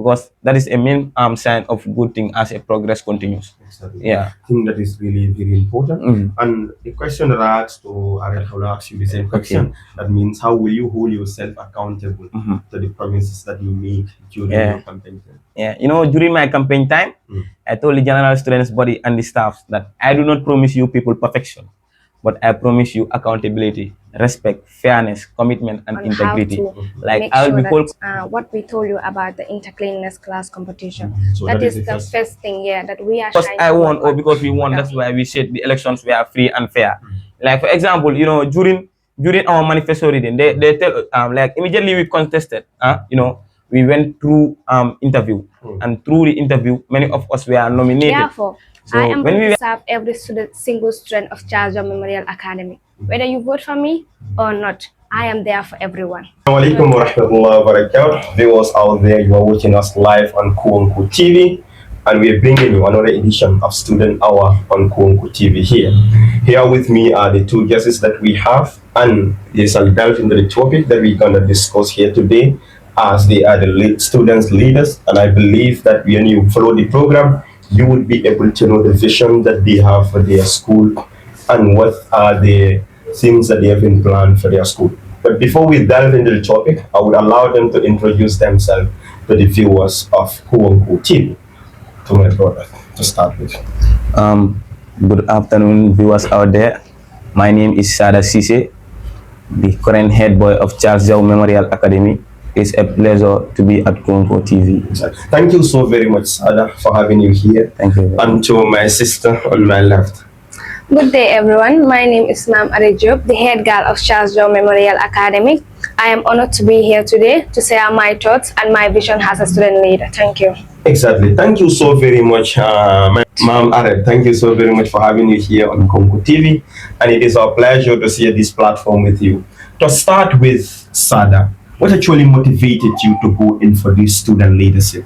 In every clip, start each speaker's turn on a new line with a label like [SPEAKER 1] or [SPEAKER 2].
[SPEAKER 1] because that is a main sign of good thing as a progress continues.
[SPEAKER 2] Exactly.
[SPEAKER 1] Yeah.
[SPEAKER 2] I think that is really very important. And the question that I asked to Aret, I will ask you the same question. That means, how will you hold yourself accountable to the promises that you make during your campaign?
[SPEAKER 1] Yeah, during my campaign time, I told the general students body and the staff that I do not promise you people perfection, but I promise you accountability, respect, fairness, commitment, and
[SPEAKER 3] on
[SPEAKER 1] integrity.
[SPEAKER 3] how to
[SPEAKER 1] Like
[SPEAKER 3] make
[SPEAKER 1] I will
[SPEAKER 3] sure
[SPEAKER 1] be whole.
[SPEAKER 3] that what we told you about the intercleanness class competition,
[SPEAKER 2] So
[SPEAKER 3] that
[SPEAKER 2] that
[SPEAKER 3] is
[SPEAKER 2] is the
[SPEAKER 3] the first thing, yeah, that we are
[SPEAKER 1] Because
[SPEAKER 3] trying
[SPEAKER 1] I
[SPEAKER 3] to
[SPEAKER 1] won
[SPEAKER 3] work
[SPEAKER 1] or
[SPEAKER 3] on.
[SPEAKER 1] because we won, that's why we said the elections were free and fair. Like for example, during our manifesto reading, they tell like immediately we contested, we went through interview, and through the interview, many of us were nominated.
[SPEAKER 3] Therefore,
[SPEAKER 1] So
[SPEAKER 3] I am
[SPEAKER 1] when
[SPEAKER 3] going
[SPEAKER 1] we
[SPEAKER 3] to
[SPEAKER 1] were
[SPEAKER 3] serve every single student of Charles Young Memorial Academy. Whether you vote for me or not, I am there for everyone.
[SPEAKER 2] Assalamu alaikum wa rahmatullahi wa barakatuh. Viewers out there, you are watching us live on Kuonku TV, and we are bringing you another edition of Student Hour on Kuonku TV here. Here with me are the two guests that we have, and there's a delve into the topic that we're going to discuss here today, as they are the students' leaders, and I believe that when you follow the program, you will be able to know the vision that they have for their school and what are the things that they have in plan for their school. But before we delve into the topic, I would allow them to introduce themselves to the viewers of Kuonku TV. To my brother, to start with.
[SPEAKER 1] Good afternoon, viewers out there. My name is Sada Sise, the current head boy of Charles Young Memorial Academy. It's a pleasure to be at Kuonku TV.
[SPEAKER 2] Thank you so very much, Sada, for having you here.
[SPEAKER 1] Thank you.
[SPEAKER 2] And to my sister on my left.
[SPEAKER 3] Good day, everyone. My name is Mam Arejop, the head girl of Charles Young Memorial Academy. I am honored to be here today to share my thoughts and my vision as a student leader. Thank you.
[SPEAKER 2] Exactly. Thank you so very much, Ma'am Aret. Thank you so very much for having you here on Kuonku TV. And it is our pleasure to share this platform with you. To start with, Sada, what actually motivated you to go in for this student leadership?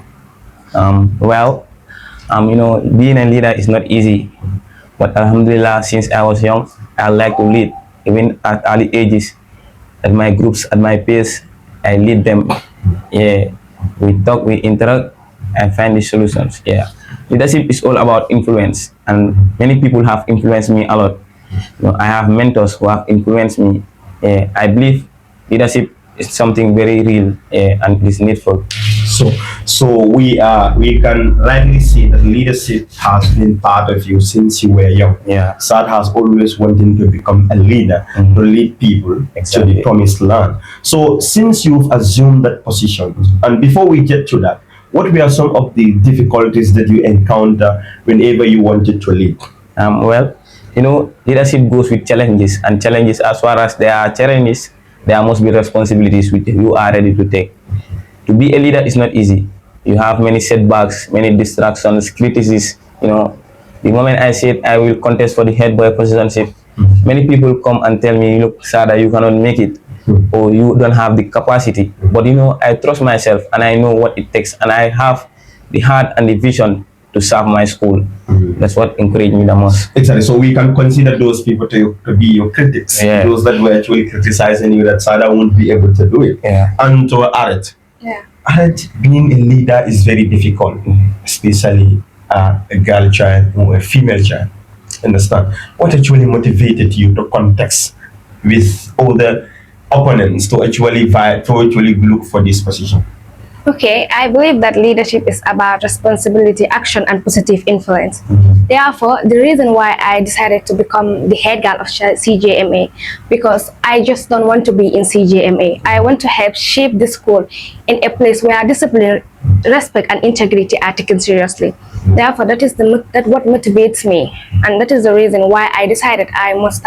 [SPEAKER 1] Being a leader is not easy. But Alhamdulillah, since I was young, I like to lead, even at early ages. At my groups, at my peers, I lead them. Yeah, we talk, we interact, and find the solutions. Yeah, leadership is all about influence, and many people have influenced me a lot. I have mentors who have influenced me. Yeah, I believe leadership is something very real, and is needful.
[SPEAKER 2] So we can rightly say that leadership has been part of you since you were young.
[SPEAKER 1] Yeah.
[SPEAKER 2] Sad has always wanted to become a leader, to lead people to the promised land. So since you've assumed that position, and before we get to that, what were some of the difficulties that you encounter whenever you wanted to lead?
[SPEAKER 1] Leadership goes with challenges, and challenges, as far as there are challenges, there must be responsibilities which you are ready to take. To be a leader is not easy. You have many setbacks, many distractions, criticisms. The moment I said I will contest for the head boy positionship, many people come and tell me, look, Sada, you cannot make it, or you don't have the capacity. But I trust myself, and I know what it takes, and I have the heart and the vision to serve my school. That's what encouraged me the most.
[SPEAKER 2] Exactly. So we can consider those people to be your critics.
[SPEAKER 1] Yeah.
[SPEAKER 2] Those that were actually criticizing you that Sada won't be able to do it.
[SPEAKER 1] Yeah.
[SPEAKER 2] And to Aret.
[SPEAKER 3] Yeah.
[SPEAKER 2] Aret, being a leader is very difficult, especially a girl child or a female child. Understand? What actually motivated you to contest with other opponents to actually look for this position?
[SPEAKER 3] Okay, I believe that leadership is about responsibility, action, and positive influence. Therefore, the reason why I decided to become the head girl of CJMA, because I just don't want to be in CJMA. I want to help shape the school in a place where discipline, respect, and integrity are taken seriously. Therefore, that what motivates me, and that is the reason why I decided I must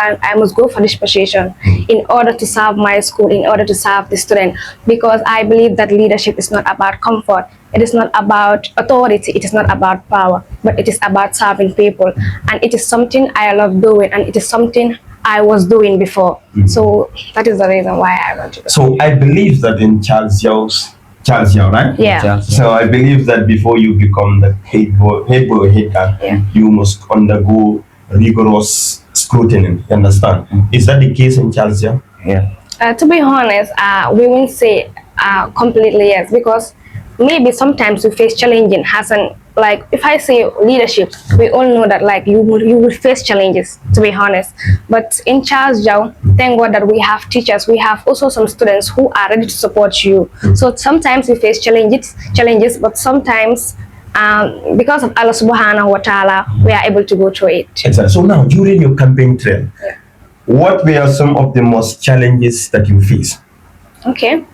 [SPEAKER 3] go for this position in order to serve my school, in order to serve the student, because I believe that leadership is not about comfort, it is not about authority, it is not about power, but it is about serving people, and it is something I love doing, and it is something I was doing before. So that is the reason why I want to do.
[SPEAKER 2] So I believe that in Charles Young, right?
[SPEAKER 3] Yeah.
[SPEAKER 2] So I believe that before you become the head boy,
[SPEAKER 3] Yeah.
[SPEAKER 2] you must undergo rigorous scrutiny. You understand? Is that the case in Charles Young?
[SPEAKER 1] Yeah.
[SPEAKER 3] To be honest, we won't say completely yes, because maybe sometimes we face challenging has an like if I say leadership, we all know that like you will face challenges, to be honest. But in Charles Jow, thank God that we have teachers, we have also some students who are ready to support you. So sometimes we face challenges, but sometimes because of Allah Subhanahu wa Taala, we are able to go through it.
[SPEAKER 2] Exactly. So now during your campaign trail, what were some of the most challenges that you face?
[SPEAKER 3] Okay.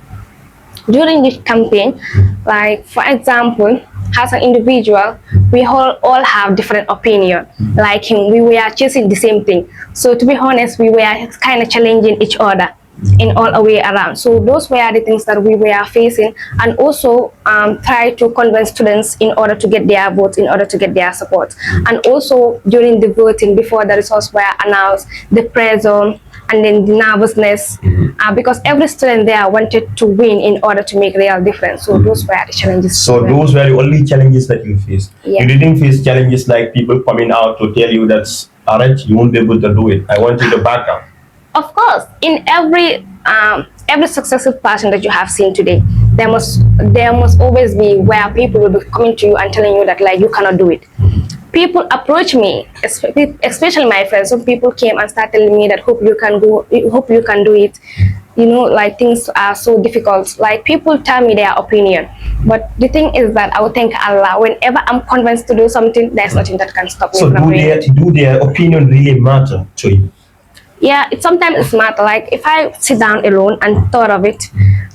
[SPEAKER 3] During this campaign, like for example, as an individual, we all have different opinion. Like him, we were chasing the same thing. So to be honest, we were kind of challenging each other in all a way around. So those were the things that we were facing, and also try to convince students in order to get their votes, in order to get their support. And also during the voting, before the results were announced, the pressure and then the nervousness, because every student there wanted to win in order to make real difference. So those were the challenges.
[SPEAKER 2] So those were the only challenges that you faced.
[SPEAKER 3] Yeah.
[SPEAKER 2] You didn't face challenges like people coming out to tell you that's alright, you won't be able to do it. I want you to back up.
[SPEAKER 3] Of course, in every successful person that you have seen today, there must always be where people will be coming to you and telling you that like you cannot do it. People approach me, especially my friends. Some people came and started telling me that hope you can do it. You know, like things are so difficult. Like people tell me their opinion, but the thing is that I will thank Allah. Whenever I'm convinced to do something, there's nothing that can stop me
[SPEAKER 2] So
[SPEAKER 3] from doing it.
[SPEAKER 2] do their opinion really matter to you?
[SPEAKER 3] Yeah, sometimes it's matter. Like if I sit down alone and thought of it,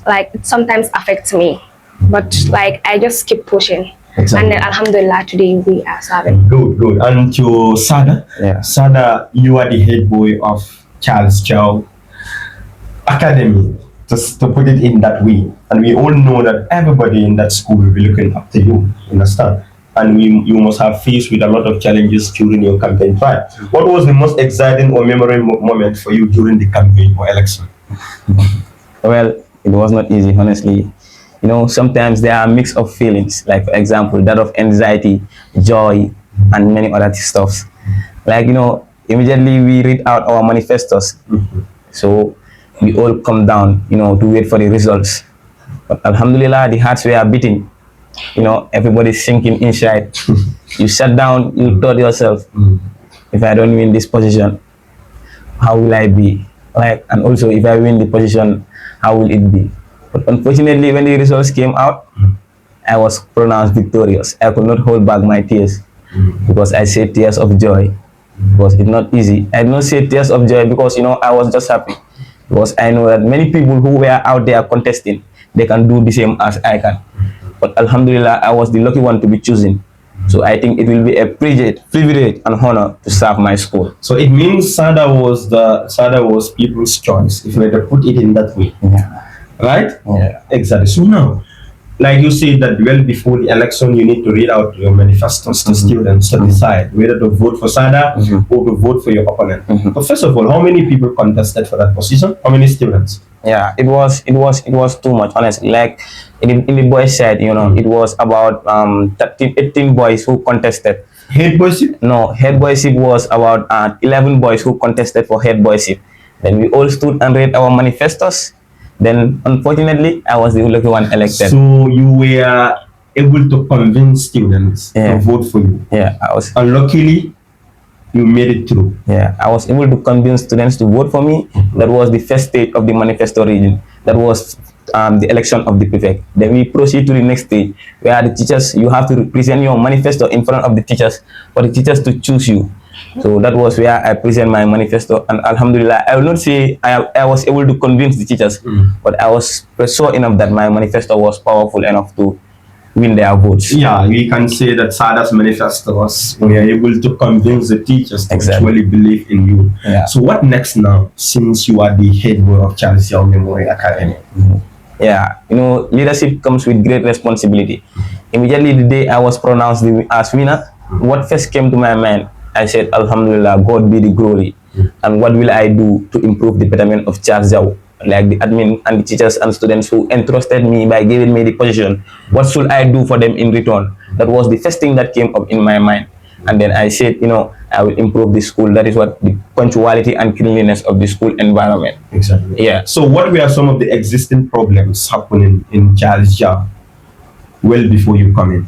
[SPEAKER 3] like it sometimes affects me. But like I just keep pushing.
[SPEAKER 2] Exactly.
[SPEAKER 3] And then Alhamdulillah today we are serving.
[SPEAKER 2] Good. And to Sada,
[SPEAKER 1] Yeah.
[SPEAKER 2] Sada, you are the head boy of Charles Chow Academy, just to put it in that way. And we all know that everybody in that school will be looking up to you, understand? And you must have faced with a lot of challenges during your campaign trial. What was the most exciting or memorable moment for you during the campaign or election?
[SPEAKER 1] Well, it was not easy, honestly. You know, sometimes there are a mix of feelings, like for example, that of anxiety, joy, and many other stuffs. Like, you know, immediately we read out our manifestos. So we all come down, you know, to wait for the results. But Alhamdulillah, the hearts were beating. You know, everybody's sinking inside. You sat down, you thought yourself, if I don't win this position, how will I be? Like, and also if I win the position, how will it be? But unfortunately, when the results came out, I was pronounced victorious. I could not hold back my tears because I said tears of joy. Because it's not easy. I did not say tears of joy because, you know, I was just happy. Because I know that many people who were out there contesting, they can do the same as I can. But Alhamdulillah, I was the lucky one to be chosen. So I think it will be a privilege and honor to serve my school.
[SPEAKER 2] So it means Sada was people's choice, if we were to put it in that way.
[SPEAKER 1] Yeah.
[SPEAKER 2] Right?
[SPEAKER 1] Yeah.
[SPEAKER 2] Exactly. So now, like you said that well before the election, you need to read out your manifestos to students to decide whether to vote for Sada or to vote for your opponent. But first of all, how many people contested for that position? How many students?
[SPEAKER 1] Yeah, it was too much, honestly. Like in the boys' side, you know, it was about 18 boys who contested.
[SPEAKER 2] Head boyship?
[SPEAKER 1] No, head boyship was about 11 boys who contested for head boyship. Then we all stood and read our manifestos. Then, unfortunately, I was the lucky one elected.
[SPEAKER 2] So you were able to convince students to vote for you.
[SPEAKER 1] Yeah, I was.
[SPEAKER 2] And luckily, you made it through.
[SPEAKER 1] Yeah, I was able to convince students to vote for me. That was the first stage of the manifesto reading. That was the election of the prefect. Then we proceed to the next stage, where the teachers, you have to present your manifesto in front of the teachers for the teachers to choose you. So that was where I present my manifesto, and Alhamdulillah, I will not say I was able to convince the teachers, but I was sure enough that my manifesto was powerful enough to win their votes.
[SPEAKER 2] Yeah, we can say that Sada's manifesto was we are able to convince the teachers to
[SPEAKER 1] Exactly.
[SPEAKER 2] actually believe in you.
[SPEAKER 1] Yeah.
[SPEAKER 2] So what next now, since you are the head boy of Charles Young Memorial Academy?
[SPEAKER 1] Yeah, you know, leadership comes with great responsibility. Immediately the day I was pronounced as winner, what first came to my mind, I said, Alhamdulillah, God be the glory. And what will I do to improve the betterment of Charles Zhao? Like the admin and the teachers and students who entrusted me by giving me the position, what should I do for them in return? That was the first thing that came up in my mind. And then I said, you know, I will improve the school. That is what the punctuality and cleanliness of the school environment.
[SPEAKER 2] Exactly.
[SPEAKER 1] Yeah.
[SPEAKER 2] So what were some of the existing problems happening in Charles Zhao? well before you come in?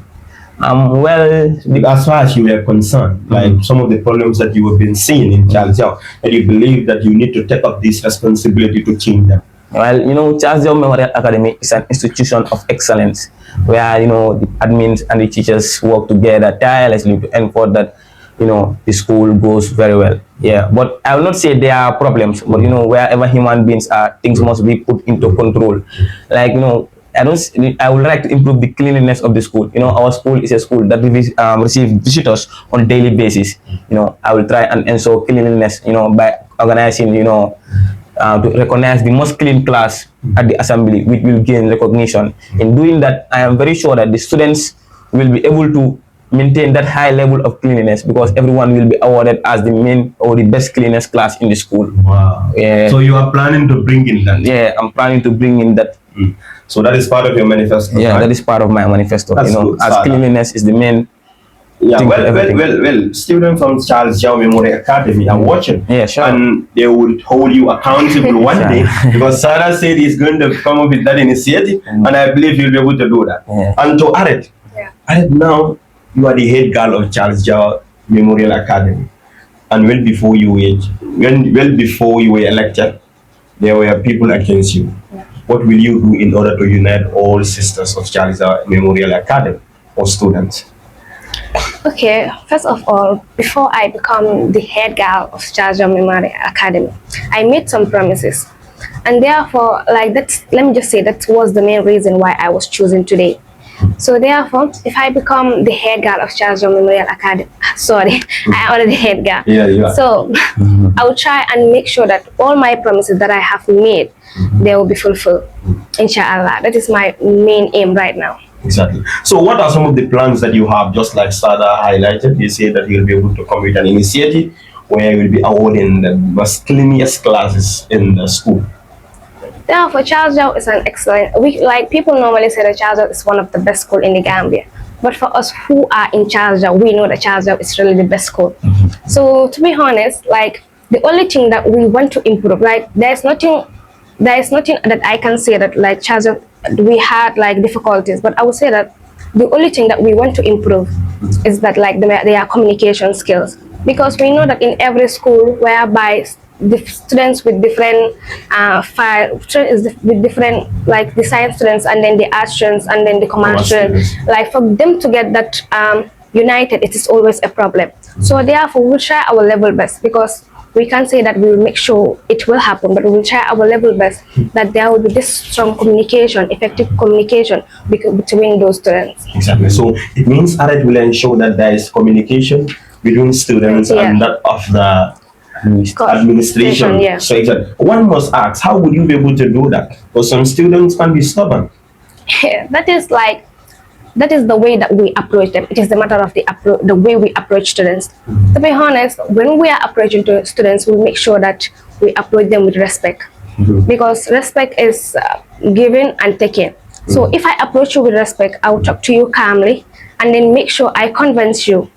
[SPEAKER 1] Well,
[SPEAKER 2] As far as you were concerned, like some of the problems that you have been seeing in Charles Yao, and you believe that you need to take up this responsibility to change them.
[SPEAKER 1] well, Charles Diop Memorial Academy is an institution of excellence where, the admins and the teachers work together tirelessly to ensure that, the school goes very well. Yeah, but I will not say there are problems, but, wherever human beings are, things must be put into control. Like, I would like to improve the cleanliness of the school. Our school is a school that we receive visitors on daily basis. I will try and ensure cleanliness, by organizing, to recognize the most clean class at the assembly, which will gain recognition. In doing that, I am very sure that the students will be able to maintain that high level of cleanliness because everyone will be awarded as the main or the best cleanest class in the school.
[SPEAKER 2] Wow.
[SPEAKER 1] Yeah.
[SPEAKER 2] So you are planning to bring in that?
[SPEAKER 1] Yeah, I'm planning to bring in that.
[SPEAKER 2] So that is part of your manifesto?
[SPEAKER 1] Yeah,
[SPEAKER 2] right?
[SPEAKER 1] that is part of my manifesto.
[SPEAKER 2] That's good,
[SPEAKER 1] as cleanliness is the main.
[SPEAKER 2] Yeah,
[SPEAKER 1] thing to
[SPEAKER 2] well,
[SPEAKER 1] everything.
[SPEAKER 2] students from Charles Yao Memorial Academy are watching.
[SPEAKER 1] Yeah, sure.
[SPEAKER 2] And they will hold you accountable one day because Sarah said he's going to come up with that initiative, and I believe he'll be able to do that.
[SPEAKER 1] Yeah.
[SPEAKER 2] And to Aret, now you are the head girl of Charles Yao Memorial Academy, and well before you were elected, there were people against you.
[SPEAKER 3] Yeah.
[SPEAKER 2] What will you do in order to unite all sisters of Charles Yao Memorial Academy or students?
[SPEAKER 3] Okay, first of all, before I become the head girl of Charles Yao Memorial Academy, I made some promises. And therefore, let me just say that was the main reason why I was chosen today. So therefore, if I become the head girl of Charles Yao Memorial Academy, sorry, I am already head girl.
[SPEAKER 2] Yeah, you are.
[SPEAKER 3] So I will try and make sure that all my promises that I have made, they will be fulfilled. Inshallah, that is my main aim right now.
[SPEAKER 2] Exactly. So what are some of the plans that you have? Just like Sada highlighted, you say that you'll be able to come with an initiative where you will be awarding the most cleanest classes in the school.
[SPEAKER 3] Therefore, Charles Yao is an excellent. People normally say that Charles Yao is one of the best school in the Gambia. But for us who are in Charles Yao, we know that Charles Yao is really the best school. So to be honest, the only thing that we want to improve, there is nothing that I can say that Charles Yao, we had difficulties, but I would say that the only thing that we want to improve is that their communication skills, because we know that in every school whereby the students with different with different the science students and then the art students and then the commerce students, for them to get that united, it is always a problem. So therefore we'll try our level best, because we can't say that we will make sure it will happen, but we will try our level best that there will be this strong communication, effective communication between those students.
[SPEAKER 2] Exactly. So it means Aret will ensure that there is communication between students and that of the administration.
[SPEAKER 3] Yeah.
[SPEAKER 2] So exactly. One must ask, how would you be able to do that? Because some students can be stubborn.
[SPEAKER 3] That is the way that we approach them. It is the matter of the way we approach students. To be honest, when we are approaching students, we make sure that we approach them with respect. Because respect is giving and taking. So if I approach you with respect, I will talk to you calmly and then make sure I convince you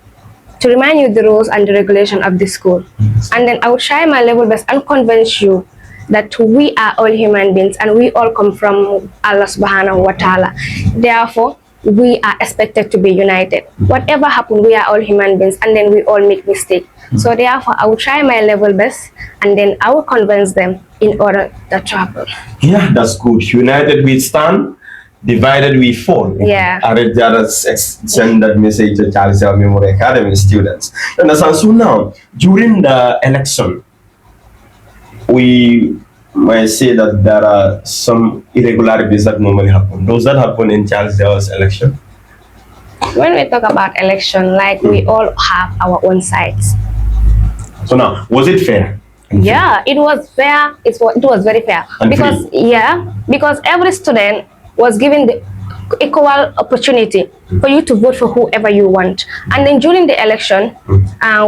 [SPEAKER 3] to remind you the rules and the regulation of the school. And then I will try my level best and convince you that we are all human beings and we all come from Allah subhanahu wa ta'ala. Therefore, we are expected to be united. Whatever happens, we are all human beings and then we all make mistakes. So therefore, I will try my level best and then I will convince them in order to travel.
[SPEAKER 2] Yeah, that's good. United we stand, divided we fall.
[SPEAKER 3] Yeah.
[SPEAKER 2] I read that send that message to Charles Yao Memorial Academy students. Understand? So now, during the election, we might say that there are some irregularities that normally happen. Those that happen in Charles Yao's election?
[SPEAKER 3] When we talk about election, we all have our own sides.
[SPEAKER 2] So now, was it fair?
[SPEAKER 3] Yeah, it was fair. It was very fair.
[SPEAKER 2] And
[SPEAKER 3] Because every student was given the equal opportunity for you to vote for whoever you want. And then during the election,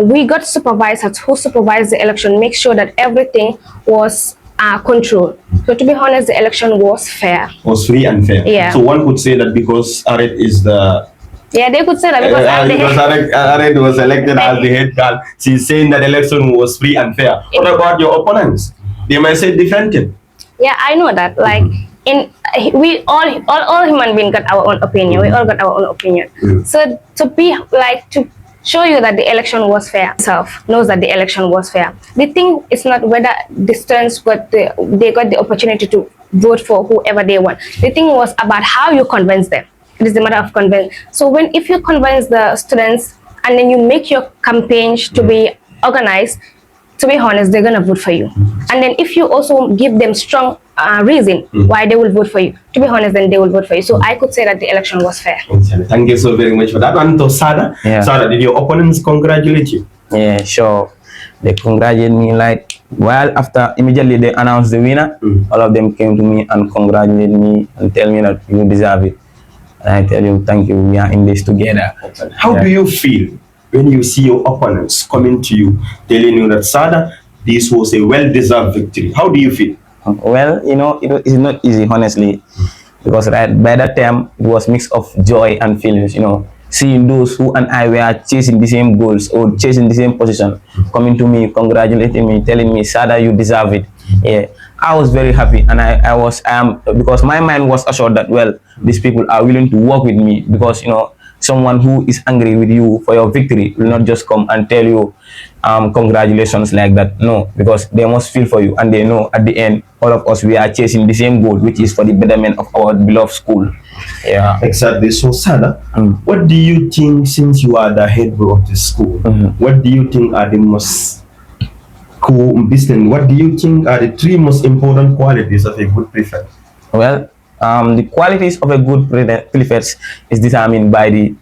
[SPEAKER 3] we got supervisors who supervised the election, make sure that everything was controlled. So to be honest, the election was fair.
[SPEAKER 2] Was free and fair.
[SPEAKER 3] Yeah.
[SPEAKER 2] So one could say that because Aret is the...
[SPEAKER 3] Yeah, they could say that because
[SPEAKER 2] Aret was elected as the head girl. She's saying that election was free and fair. What about your opponents? They might say defended.
[SPEAKER 3] Yeah, I know that. all human beings got our own opinion. We all got our own opinion. So to show you that the election was fair, self knows that the election was fair. The thing is not whether the students they got the opportunity to vote for whoever they want. The thing was about how you convince them. It is a matter of convince. So if you convince the students and then you make your campaigns to be organized, to be honest, they're gonna vote for you. And then if you also give them strong reason why they will vote for you, to be honest, then they will vote for you. So I could say that the election was fair.
[SPEAKER 2] Thank you so very much for that. And to Sada,
[SPEAKER 1] Yeah.
[SPEAKER 2] Sada, did your opponents congratulate you?
[SPEAKER 1] Yeah, sure. They congratulated me like while after immediately they announced the winner, all of them came to me and congratulated me and tell me that you deserve it. And I tell you, thank you. We are in this together.
[SPEAKER 2] How
[SPEAKER 1] Yeah.
[SPEAKER 2] do you feel when you see your opponents coming to you, telling you that Sada, this was a well-deserved victory? How do you feel?
[SPEAKER 1] Well, it's not easy, honestly, because right by that time it was mix of joy and feelings. Seeing those who and I were chasing the same goals or chasing the same position, coming to me, congratulating me, telling me, Sada, you deserve it. Yeah, I was very happy, and I am because my mind was assured that these people are willing to work with me because someone who is angry with you for your victory will not just come and tell you congratulations like that. No, because they must feel for you and they know at the end all of us we are chasing the same goal, which is for the betterment of our beloved school. Yeah.
[SPEAKER 2] Exactly. So, Sada, what do you think, since you are the head boy of the school, what do you think are the most cool business? What do you think are the three most important qualities of a good prefect?
[SPEAKER 1] Well, the qualities of a good prefect is determined by the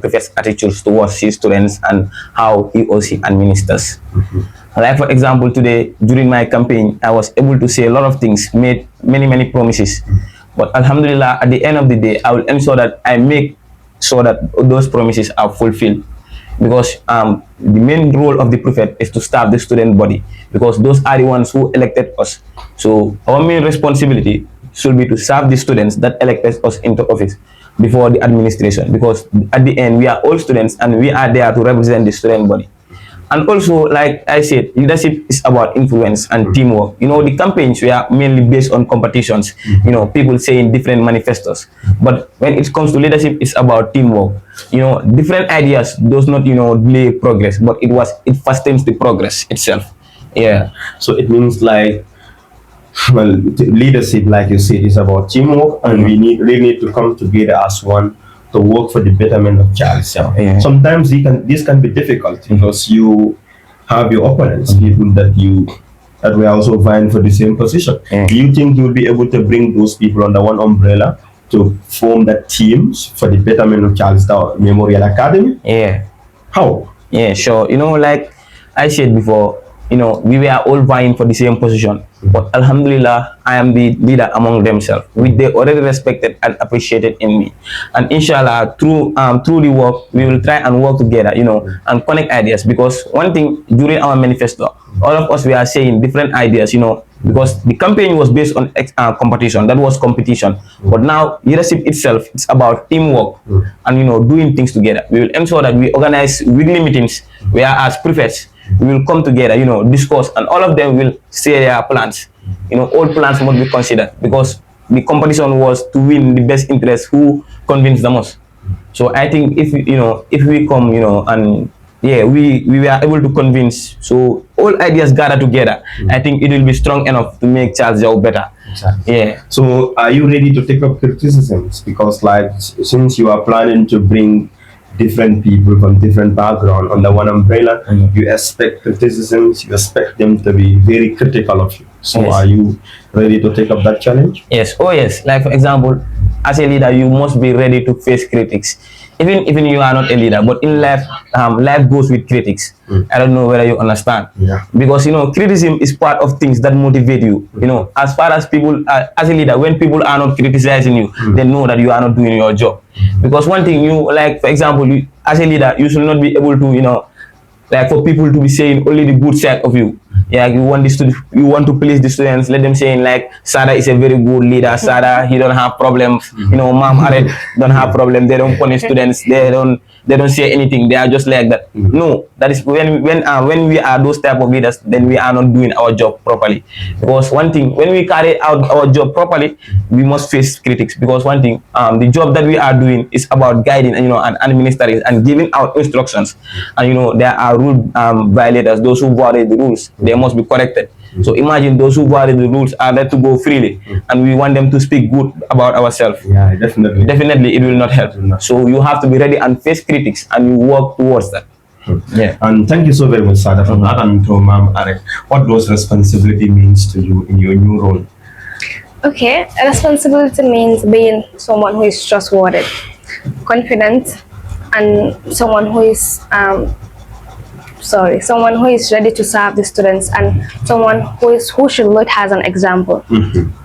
[SPEAKER 1] prefect's attitudes towards his students and how he or she administers. Like for example, today during my campaign, I was able to say a lot of things, made many promises, but Alhamdulillah, at the end of the day, I will ensure that I make sure that those promises are fulfilled. Because the main role of the prefect is to staff the student body, because those are the ones who elected us. So our main responsibility should be to serve the students that elected us into office before the administration, because at the end we are all students and we are there to represent the student body. And also, like I said, leadership is about influence and teamwork. The campaigns were mainly based on competitions, people saying different manifestos. But when it comes to leadership, it's about teamwork. Different ideas does not, delay progress, but it fastens the progress itself. Yeah.
[SPEAKER 2] So it means leadership, like you said, is about teamwork, and we really need to come together as one to work for the betterment of Charles.
[SPEAKER 1] Yeah.
[SPEAKER 2] Sometimes this can be difficult because you have your opponents, people that were also vying for the same position. Do you think you will be able to bring those people under one umbrella to form that teams for the betterment of Charlestown Memorial Academy?
[SPEAKER 1] Yeah.
[SPEAKER 2] How?
[SPEAKER 1] Yeah, sure. Like I said before, we were all vying for the same position. But Alhamdulillah, I am the leader among themselves, which they already respected and appreciated in me. And inshallah, through the work, we will try and work together, and connect ideas. Because one thing during our manifesto, all of us we are saying different ideas, because the campaign was based on competition. That was competition. But now leadership itself, it's about teamwork and doing things together. We will ensure that we organize weekly meetings where as prefects we will come together, discuss, and all of them will say their plans. All plans must be considered because the competition was to win the best interest who convinced the most. So I think if we come, and we were able to convince, so all ideas gather together, I think it will be strong enough to make Charles Yao better.
[SPEAKER 2] Exactly.
[SPEAKER 1] Yeah.
[SPEAKER 2] So are you ready to take up criticisms? Because since you are planning to bring different people from different background under one umbrella, you expect criticisms, you expect them to be very critical of you. So
[SPEAKER 1] Yes.
[SPEAKER 2] are you ready to take up that challenge?
[SPEAKER 1] Yes. Oh yes. Like for example, as a leader, you must be ready to face critics. Even you are not a leader, but in life, life goes with critics. I don't know whether you understand.
[SPEAKER 2] Yeah.
[SPEAKER 1] Because criticism is part of things that motivate you. As far as people, as a leader, when people are not criticizing you, they know that you are not doing your job. Because one thing for example, as a leader, you should not be able to, like for people to be saying only the good side of you. Yeah, you want to please the students, let them saying like Sada is a very good leader, Sada he don't have problems, Mom Aret don't have problem, they don't punish students, they don't they don't say anything. They are just like that. No, that is when we are those type of leaders, then we are not doing our job properly. Because one thing, when we carry out our job properly, we must face critics. Because one thing, the job that we are doing is about guiding, and administering and giving out instructions. And there are rule violators, those who violate the rules. They must be corrected. So imagine those who violate the rules are let to go freely, and we want them to speak good about ourselves.
[SPEAKER 2] Yeah, definitely.
[SPEAKER 1] Definitely, it will not help. So you have to be ready and face critics, and you work towards that. Yeah.
[SPEAKER 2] And thank you so very much, Sada, for that. And to Ma'am Arek, what does responsibility means to you in your new role?
[SPEAKER 3] Okay, responsibility means being someone who is trustworthy, confident, and someone who is someone who is ready to serve the students, and someone who should lead as an example.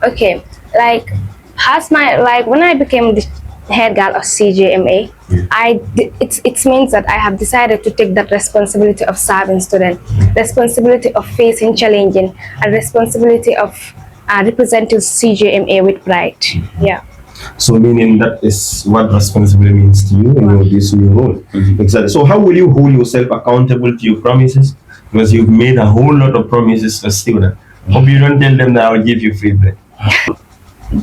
[SPEAKER 3] Okay, like when I became the head girl of CJMA, it means that I have decided to take that responsibility of serving students, responsibility of facing challenging, and responsibility of representing CJMA with pride. Yeah.
[SPEAKER 2] So meaning that is what responsibility means to you in your this new role. Exactly. So how will you hold yourself accountable to your promises? Because you've made a whole lot of promises to students. Hope you don't tell them that I'll give you free bread.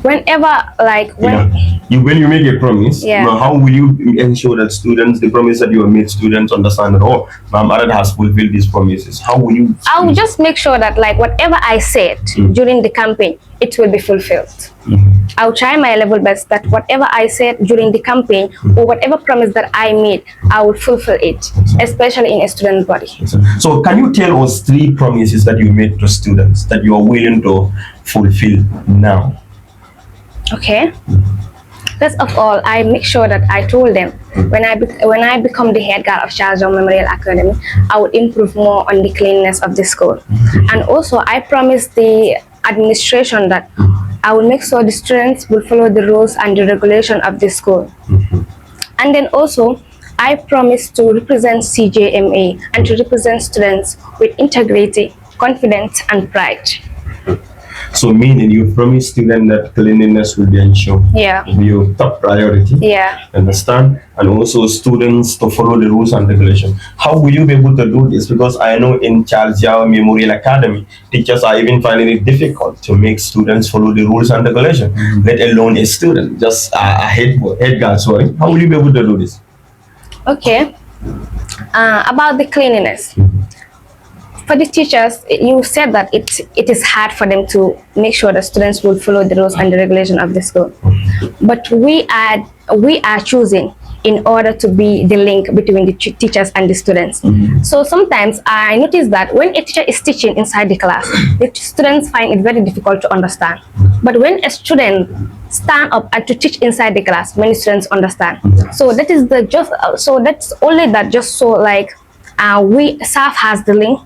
[SPEAKER 3] Whenever,
[SPEAKER 2] when you make a promise,
[SPEAKER 3] Yeah.
[SPEAKER 2] how will you ensure that the promise that you have made, students understand that, oh, Ma'am Arad has fulfilled these promises? How will you?
[SPEAKER 3] I will just make sure that whatever I said during the campaign, it will be fulfilled. I'll try my level best that whatever I said during the campaign or whatever promise that I made, I will fulfill it, especially in a student body.
[SPEAKER 2] So can you tell us 3 promises that you made to students that you are willing to fulfill now?
[SPEAKER 3] Okay. First of all, I make sure that I told them when I become the head girl of Charles Young Memorial Academy, I would improve more on the cleanliness of the school. And also, I promised the administration that I will make sure the students will follow the rules and the regulation of the school. And then also, I promise to represent CJMA and to represent students with integrity, confidence, and pride.
[SPEAKER 2] So meaning you promise students that cleanliness will be ensured.
[SPEAKER 3] Yeah.
[SPEAKER 2] Will be your top priority.
[SPEAKER 3] Yeah.
[SPEAKER 2] Understand? And also students to follow the rules and regulations. How will you be able to do this? Because I know in Charles Yao Memorial Academy, teachers are even finding it difficult to make students follow the rules and regulations, let alone a student, just a head girl, sorry. How will you be able to do this?
[SPEAKER 3] Okay. About the cleanliness. For the teachers, you said that it is hard for them to make sure that students will follow the rules and the regulation of the school. But we are choosing in order to be the link between the teachers and the students. So sometimes I notice that when a teacher is teaching inside the class, the students find it very difficult to understand. But when a student stand up and to teach inside the class, many students understand. So that is that's only that just so we serve as the link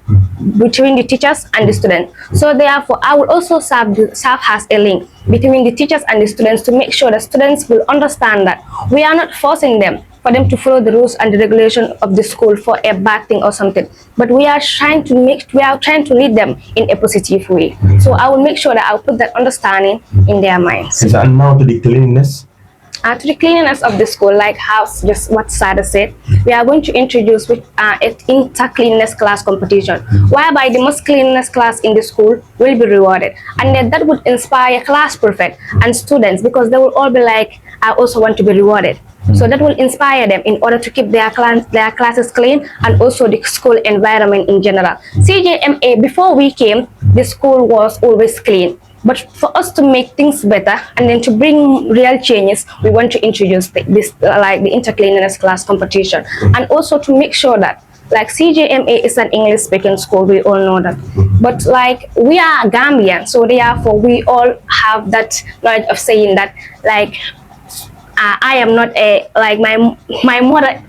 [SPEAKER 3] between the teachers and the students. So therefore, I will also serve as a link between the teachers and the students to make sure that students will understand that we are not forcing them for them to follow the rules and the regulation of the school for a bad thing or something, but we are trying to lead them in a positive way. So I will make sure that I will put that understanding in their minds.
[SPEAKER 2] And now to the cleanliness.
[SPEAKER 3] To the cleanliness of the school, like just what Sada said, we are going to introduce an inter-cleanliness class competition, whereby the most cleanliness class in the school will be rewarded. And then that would inspire class prefect and students, because they will all be like, I also want to be rewarded. So that will inspire them in order to keep their classes clean and also the school environment in general. CJMA, before we came, the school was always clean. But for us to make things better and then to bring real changes, we want to introduce the inter-cleanliness class competition. And also to make sure that CJMA is an English speaking school, we all know that. But we are Gambian, so therefore we all have that knowledge of saying that I am not my mother,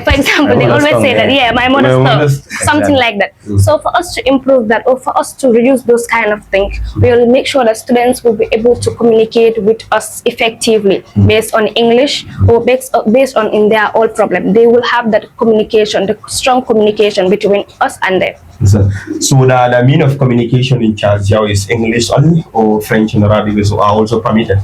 [SPEAKER 3] for example, they always say that, my mother's tongue, something like that. So for us to improve that, or for us to reduce those kind of things, we will make sure that students will be able to communicate with us effectively based on English or based on in their old problem. They will have that communication, the strong communication between us and them.
[SPEAKER 2] So the mean of communication in Charles Yao is English only, or French and Arabic are also permitted?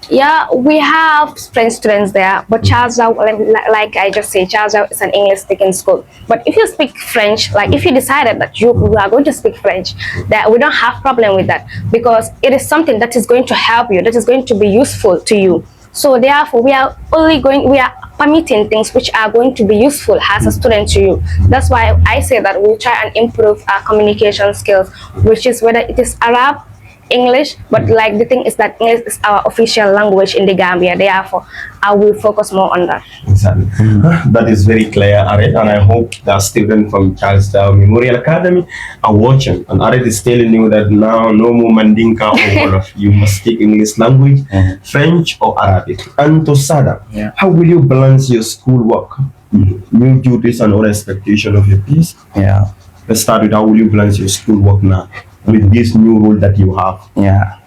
[SPEAKER 3] Yeah, we have French students there, but Charles, like I just said, Charles is an English-speaking school. But if you speak French, like if you decided that you are going to speak French, that we don't have problem with that because it is something that is going to help you, that is going to be useful to you. So therefore, we are permitting things which are going to be useful as a student to you. That's why I say that we try and improve our communication skills, which is whether it is Arab, English, but like the thing is that English is our official language in the Gambia. Therefore, I will focus more on that.
[SPEAKER 2] Exactly. That is very clear, Aret, and I hope the students from Charlestown Memorial Academy are watching. And Aret is telling you that now no more Mandinka or Wolof. You must speak English language, French or Arabic. And to Sada, how will you balance your schoolwork, new duties and other expectation of your peers?
[SPEAKER 1] Yeah.
[SPEAKER 2] Let's start with how will you balance your schoolwork now with this new role that you have?
[SPEAKER 1] Yeah.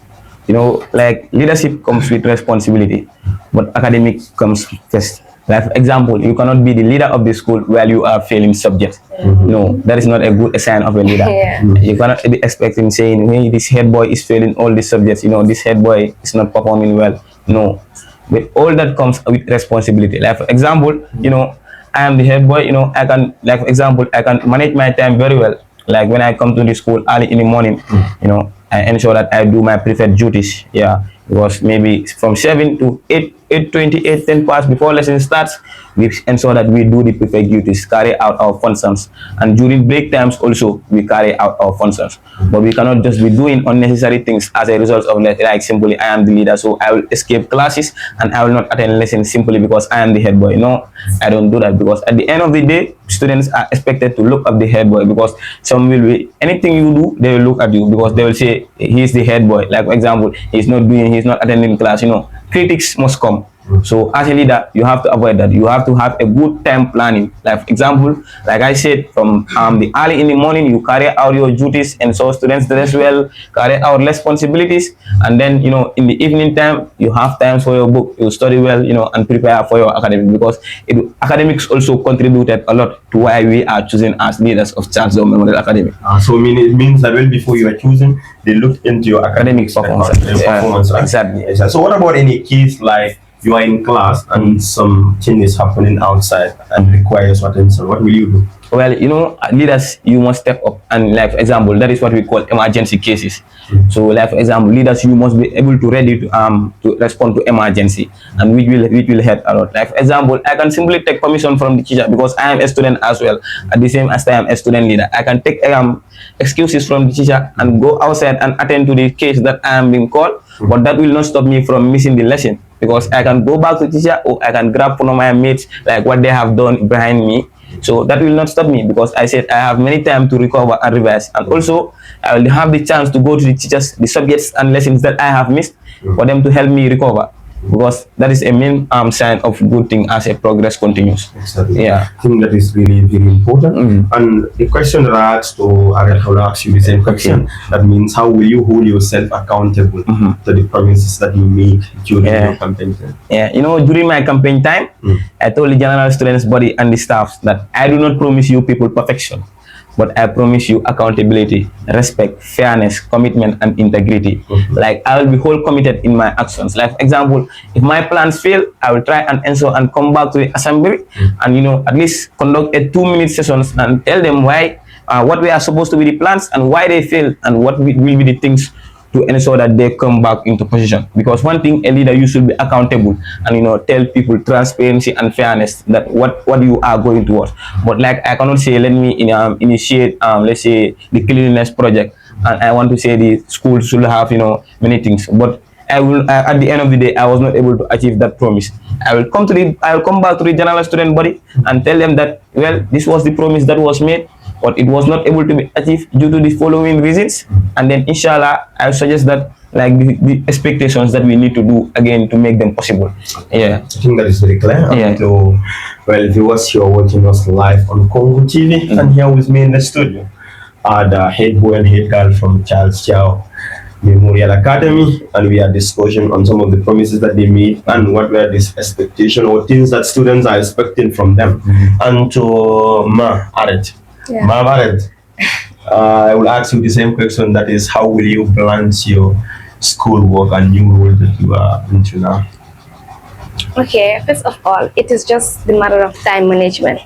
[SPEAKER 1] You know, like leadership comes with responsibility, but academic comes first. Like for example, you cannot be the leader of the school while you are failing subjects. No, that is not a good sign of a leader.
[SPEAKER 3] Yeah.
[SPEAKER 1] You cannot be expecting saying, hey, this head boy is failing all the subjects. You know, this head boy is not performing well. No, with all that comes with responsibility. Like for example, you know, I am the head boy. You know, I can, like for example, I can manage my time very well. Like when I come to the school early in the morning, you know, I ensure that I do my prefect duties. Yeah, because maybe from 7 to 8, 8:20, 8:10 past before lesson starts, we ensure that we do the prefect duties, carry out our functions, and during break times also we carry out our functions. But we cannot just be doing unnecessary things as a result of like simply I am the leader, so I will escape classes and I will not attend lessons simply because I am the head boy. No, I don't do that because at the end of the day, students are expected to look up the head boy because some will be anything you do, they will look at you because they will say he's the head boy. Like for example, he's not attending class. You know, critics must come. So as a leader, you have to avoid that. You have to have a good time planning. Like for example, like I said, from the early in the morning, you carry out your duties and so students dress well, carry out responsibilities, and then you know in the evening time you have time for your book. You study well, you know, and prepare for your academic because academics also contributed a lot to why we are choosing as leaders of Charles Memorial Academy.
[SPEAKER 2] So it means that well before you are choosing, they looked into your academic
[SPEAKER 1] performance.
[SPEAKER 2] Performance, right?
[SPEAKER 1] Exactly.
[SPEAKER 2] So what about any case like you are in class and something is happening outside and requires attention? What will you do?
[SPEAKER 1] Well, you know, leaders, you must step up and, like, for example, that is what we call emergency cases. So, like, for example, leaders, you must be able to ready to respond to emergency, and which will help a lot. Like, for example, I can simply take permission from the teacher because I am a student as well. At the same as I am a student leader, I can take excuses from the teacher and go outside and attend to the case that I am being called. But that will not stop me from missing the lesson because I can go back to the teacher or I can grab one of my mates like what they have done behind me. So that will not stop me because I said I have many time to recover and revise, and also I will have the chance to go to the teachers, the subjects and lessons that I have missed for them to help me recover, because that is a main sign of good thing as a progress continues.
[SPEAKER 2] Exactly.
[SPEAKER 1] Yeah.
[SPEAKER 2] I think that is really very important. And the question that I asked to Aret, I will ask you the same question. That means how will you hold yourself accountable to the promises that you make during your campaign time?
[SPEAKER 1] Yeah, you know, during my campaign time, I told the general students body and the staff that I do not promise you people perfection, but I promise you accountability, respect, fairness, commitment, and integrity. Like I will be whole committed in my actions. Like for example, if my plans fail, I will try and ensure and come back to the assembly and you know at least conduct a 2-minute sessions and tell them why what we are supposed to be the plans and why they fail and what will be the things to ensure that they come back into position. Because one thing, a leader, you should be accountable and you know tell people transparency and fairness that what you are going towards. But like I cannot say let me initiate let's say the cleanliness project and I want to say the school should have you know many things, but I will at the end of the day I was not able to achieve that promise. I will come back to the general student body and tell them that well this was the promise that was made, but it was not able to be achieved due to the following reasons, and then inshallah I suggest that like the expectations that we need to do again to make them possible. Yeah,
[SPEAKER 2] I think that is very clear.
[SPEAKER 1] Yeah.
[SPEAKER 2] So, well, viewers, you're watching us live on Congo TV, and here with me in the studio are the head boy and head girl from Charles Chow Memorial Academy, and we are discussing on some of the promises that they made and what were these expectations or things that students are expecting from them. And to Aret. I will ask you the same question, that is how will you balance your schoolwork and new role that you are into now?
[SPEAKER 3] Okay, first of all, it is just the matter of time management.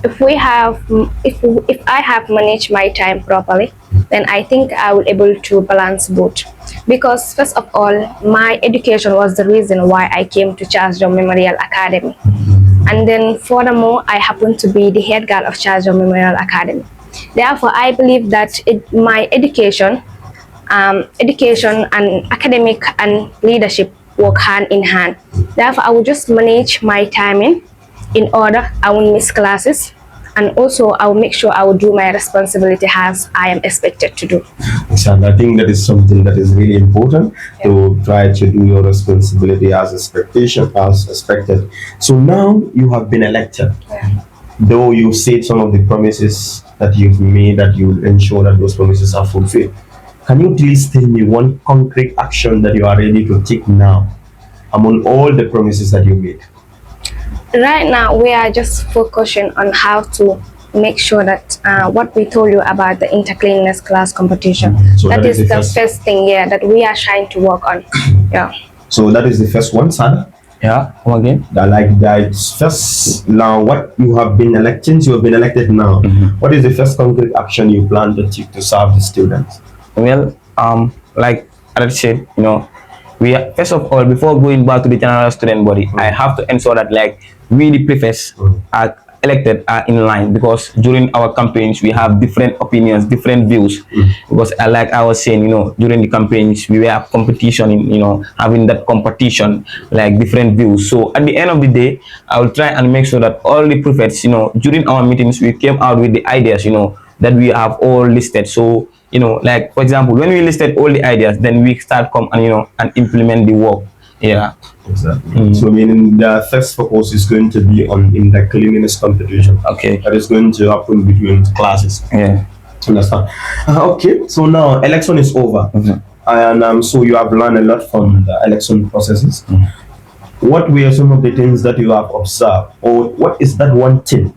[SPEAKER 3] If we have, if I have managed my time properly, then I think I will able to balance both. Because first of all, my education was the reason why I came to Charles John Memorial Academy, and then furthermore, I happen to be the head girl of Charles John Memorial Academy. Therefore, I believe that my education and academic and leadership work hand in hand. Therefore, I will just manage my timing in order. I won't miss classes, and also I will make sure I will do my responsibility as I am expected to do.
[SPEAKER 2] And I think that is something that is really important to try to do your responsibility as expected. So now you have been elected. Though you said some of the promises that you've made that you will ensure that those promises are fulfilled. Can you please tell me one concrete action that you are ready to take now among all the promises that you made?
[SPEAKER 3] Right now, we are just focusing on how to make sure that what we told you about the intercleanness class competition.
[SPEAKER 2] So
[SPEAKER 3] that is the
[SPEAKER 2] first-
[SPEAKER 3] first thing, yeah, that we are trying to work on. Yeah.
[SPEAKER 2] So that is the first one, Sada.
[SPEAKER 1] Yeah, come again.
[SPEAKER 2] I like that. First, now what you have been elected, since you have been elected now, what is the first concrete action you plan to take to serve the students?
[SPEAKER 1] Well, like I said, we are, first of all, before going back to the general student body, I have to ensure that like we the prefects are elected are in line, because during our campaigns we have different opinions, different views. Because like I was saying, during the campaigns we were competition in having that competition, like different views. So at the end of the day, I will try and make sure that all the prefects, during our meetings we came out with the ideas, that we have all listed. So like for example, when we listed all the ideas, then we start come and and implement the work. Yeah.
[SPEAKER 2] Exactly. So meaning the first focus is going to be on in the cleanliness competition.
[SPEAKER 1] Okay.
[SPEAKER 2] That is going to happen between classes.
[SPEAKER 1] Yeah.
[SPEAKER 2] Understand? Okay. So now election is over, and so you have learned a lot from the election processes. What were some of the things that you have observed, or what is that one thing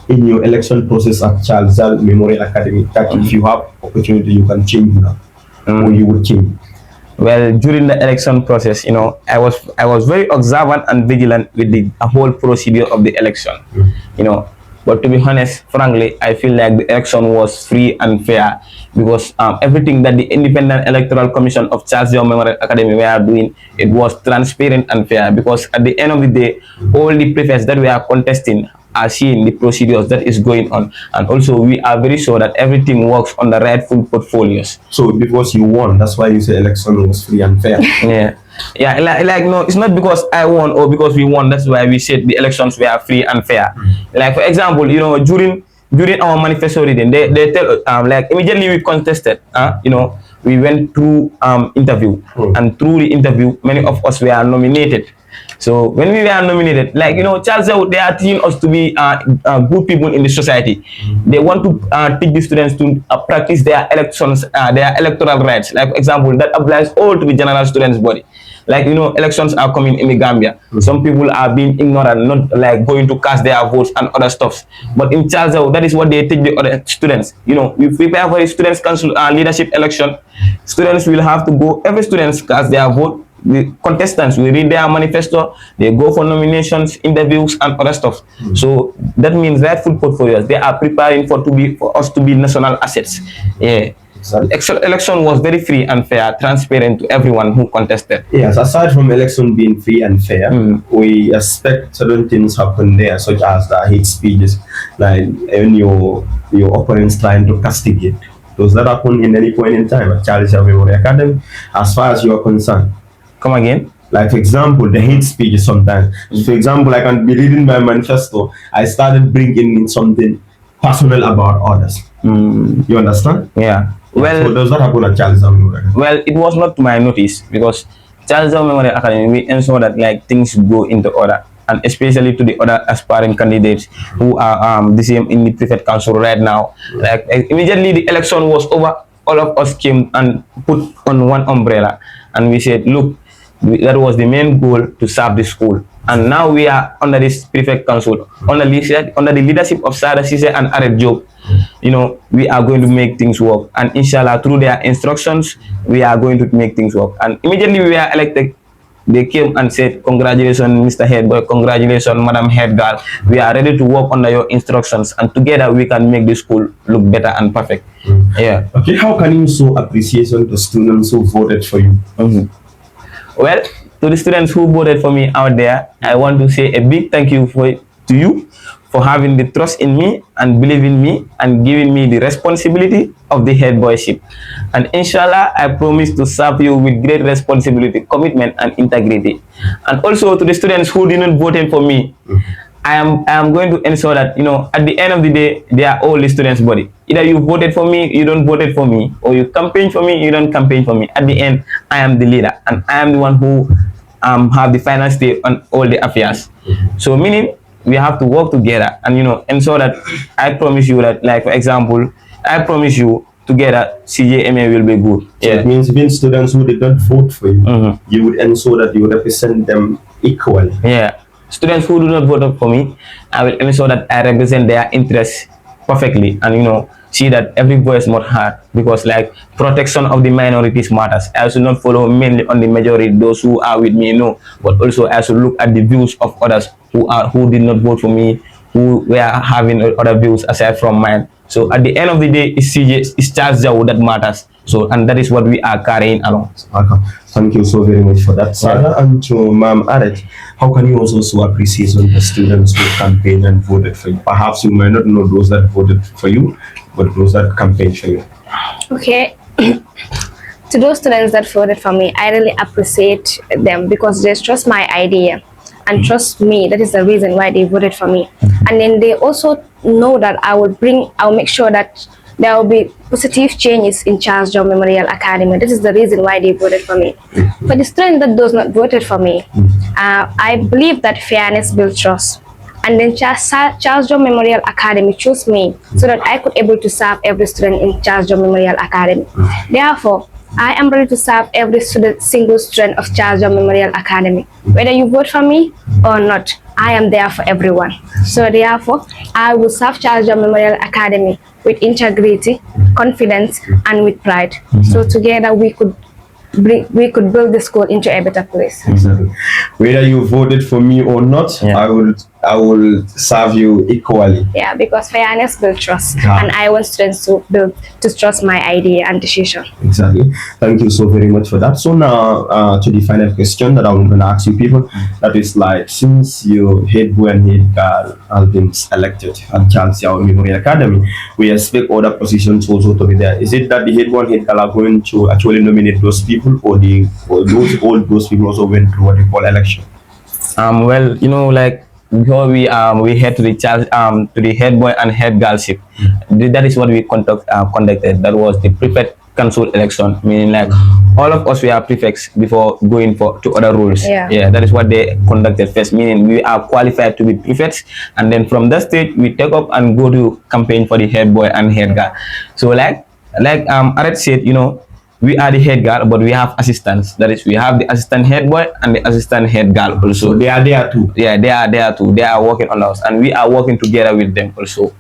[SPEAKER 2] in your election process at Charles Zell Memorial Academy that if you have opportunity you can change now, or you would change?
[SPEAKER 1] Well, during the election process, I was very observant and vigilant with the whole procedure of the election, But to be honest, frankly, I feel like the election was free and fair, because everything that the Independent Electoral Commission of Charles Young Memorial Academy were doing, it was transparent and fair. Because at the end of the day, all the prefects that we are contesting are seeing the procedures that is going on, and also we are very sure that everything works on the rightful portfolios.
[SPEAKER 2] So because you won, that's why you say election was free and fair.
[SPEAKER 1] Yeah, like no, it's not because I won or because we won. That's why we said the elections were free and fair. Like for example, during our manifesto reading, they tell like immediately we contested. We went through interview, and through the interview, many of us were nominated. So when we were nominated, like Charles, they are teaching us to be good people in the society. They want to teach the students to practice their elections, their electoral rights. Like for example, that applies all to the general students' body. Like elections are coming in the Gambia. Some people are being ignorant, not like going to cast their votes and other stuff. But in Charles, that is what they teach the other students. We prepare for the students' council leadership election. Students will have to go. Every student cast their vote. The contestants will read their manifesto, they go for nominations, interviews, and other stuff. So that means rightful portfolios, they are preparing for us to be national assets. Yeah. Exactly. Election was very free and fair, transparent to everyone who contested.
[SPEAKER 2] Yes, aside from election being free and fair, we expect certain things happen there, such as the hate speeches, like when your opponents trying to castigate. Does that happen in any point in time at Charles Memorial Academy, as far as you are concerned?
[SPEAKER 1] Come again?
[SPEAKER 2] Like for example, the hate speeches sometimes. For example, I can be reading my manifesto. I started bringing in something personal about others. You understand?
[SPEAKER 1] Yeah. Well,
[SPEAKER 2] so does that happen at Charles Memorial?
[SPEAKER 1] Well, it was not to my notice, because Charles Memorial Academy, we ensure that like things go into order, and especially to the other aspiring candidates who are the same in the prefect council right now. Like immediately the election was over, all of us came and put on one umbrella, and we said, look, that was the main goal, to serve the school. And now we are under this prefect council, under the leadership of Sarah Sise and Aret Job. we are going to make things work. And inshallah, through their instructions, we are going to make things work. And immediately we are elected, they came and said, "Congratulations, Mr. Head Boy. Congratulations, Madam Head Girl. We are ready to work under your instructions, and together we can make the school look better and perfect." Yeah.
[SPEAKER 2] Okay, how can you show appreciation to students who voted for you?
[SPEAKER 1] Well, to the students who voted for me out there, I want to say a big thank you to you for having the trust in me and believing me and giving me the responsibility of the head boyship. And inshallah, I promise to serve you with great responsibility, commitment, and integrity. And also to the students who didn't vote for me, I am going to ensure that at the end of the day, they are all the students' body. Either you voted for me, you don't voted for me, or you campaign for me, you don't campaign for me. At the end, I am the leader, and I am the one who have the final say on all the affairs. So meaning we have to work together and ensure that I promise you that, like for example, I promise you together CJMA will be good.
[SPEAKER 2] So it means even students who did not vote for you, you would ensure that you represent them equally.
[SPEAKER 1] Yeah. Students who do not vote for me, I will ensure that I represent their interests perfectly and see that every voice not heard, because like protection of the minorities matters. I should not follow mainly on the majority, those who are with me, but also I should look at the views of others who did not vote for me, who were having other views aside from mine. So at the end of the day, it's Charles Jaw that matters. So, and that is what we are carrying along.
[SPEAKER 2] Okay. Thank you so very much for that, Sarah. And to Ma'am Aret, how can you also show appreciation to students who campaigned and voted for you? Perhaps you might not know those that voted for you, but those that campaigned for you.
[SPEAKER 3] Okay. To those students that voted for me, I really appreciate them because they trust my idea and trust me. That is the reason why they voted for me. And then they also know that I'll make sure that there will be positive changes in Charles John Memorial Academy. This is the reason why they voted for me. For the student that does not voted for me, I believe that fairness builds trust. And then Charles John Memorial Academy chose me so that I could able to serve every student in Charles John Memorial Academy. Therefore, I am ready to serve every single student of Charles John Memorial Academy. Whether you vote for me or not, I am there for everyone. So therefore, I will serve Charles John Memorial Academy with integrity, confidence, and with pride. So together we could build the school into a better place.
[SPEAKER 2] Exactly. Whether you voted for me or not, I will serve you equally.
[SPEAKER 3] Yeah, because fairness builds trust,
[SPEAKER 2] Yeah.
[SPEAKER 3] and I want students to trust my idea and decision.
[SPEAKER 2] Exactly. Thank you so very much for that. So now to the final question that I'm going to ask you people, that is like, since your head boy and head girl have been elected at Charles Yao Memorial Academy, we expect other positions also to be there. Is it that the head boy and head girl are going to actually nominate those people, or those people also went through what we call election?
[SPEAKER 1] Well, like before we head to the head boy and head girlship, that is what we conducted. That was the prefect council election, meaning like all of us we are prefects before going to other roles.
[SPEAKER 3] Yeah.
[SPEAKER 1] That is what they conducted first, meaning we are qualified to be prefects, and then from that stage we take up and go to campaign for the head boy and head girl. So like Aret said, we are the head girl, but we have assistants. That is, we have the assistant head boy and the assistant head girl also.
[SPEAKER 2] So they are there too.
[SPEAKER 1] Yeah, they are there too. They are working on us, and we are working together with them also.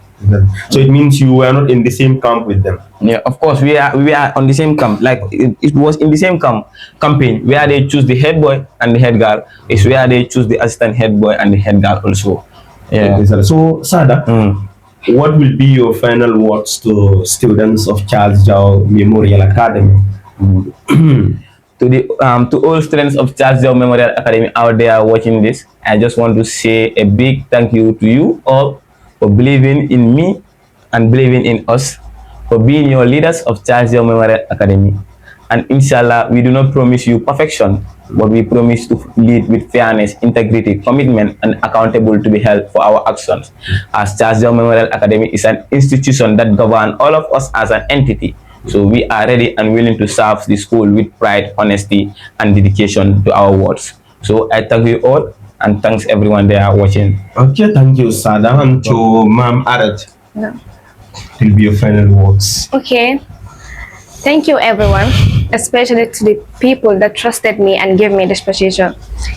[SPEAKER 2] So it means you were not in the same camp with them.
[SPEAKER 1] Yeah, of course we are on the same camp. Like it was in the same campaign where they choose the head boy and the head girl. It's where they choose the assistant head boy and the head girl also. Yeah.
[SPEAKER 2] Okay, so Sada, what will be your final words to students of Charles Jao Memorial Academy?
[SPEAKER 1] To all students of Charles Jao Memorial Academy out there watching this, I just want to say a big thank you to you all for believing in me and believing in us, for being your leaders of Charles Jao Memorial Academy. And inshallah, we do not promise you perfection, but we promise to lead with fairness, integrity, commitment, and accountable to be held for our actions. As Charles Jao Memorial Academy is an institution that governs all of us as an entity, so we are ready and willing to serve the school with pride, honesty, and dedication to our words. So I thank you all, and thanks everyone there watching.
[SPEAKER 2] Okay, thank you, Sada. And to Ma'am Aret,
[SPEAKER 3] Yeah.
[SPEAKER 2] will be your final words.
[SPEAKER 3] Okay. Thank you, everyone, especially to the people that trusted me and gave me this position.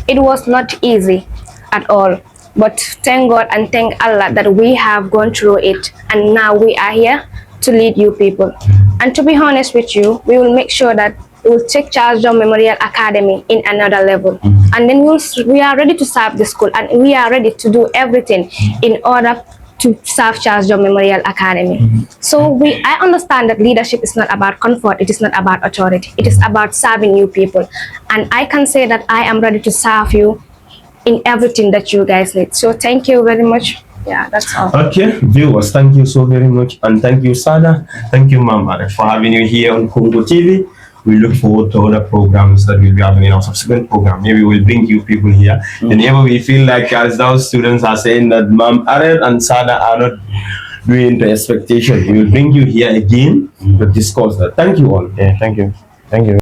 [SPEAKER 3] It was not easy at all, But thank God and thank Allah that we have gone through it, and now we are here to lead you people. And to be honest with you, we will make sure that we will take Charles John Memorial Academy in another level. And then we are ready to serve the school, and we are ready to do everything in order to serve Charles John Memorial Academy. So I understand that leadership is not about comfort, it is not about authority, it is about serving you people. And I can say that I am ready to serve you in everything that you guys need. So thank you very much. Yeah, that's all.
[SPEAKER 2] Okay, viewers, thank you so very much, and thank you, Sada. Thank you, Mama, for having you here on Congo TV. We look forward to other programs that we'll be having in our subsequent program. Maybe we'll bring you people here. Whenever we feel like, as those students are saying that Mom Ared and Sada are not doing the expectation, we will bring you here again to discuss that. Thank you all.
[SPEAKER 1] Yeah, thank you. Thank you.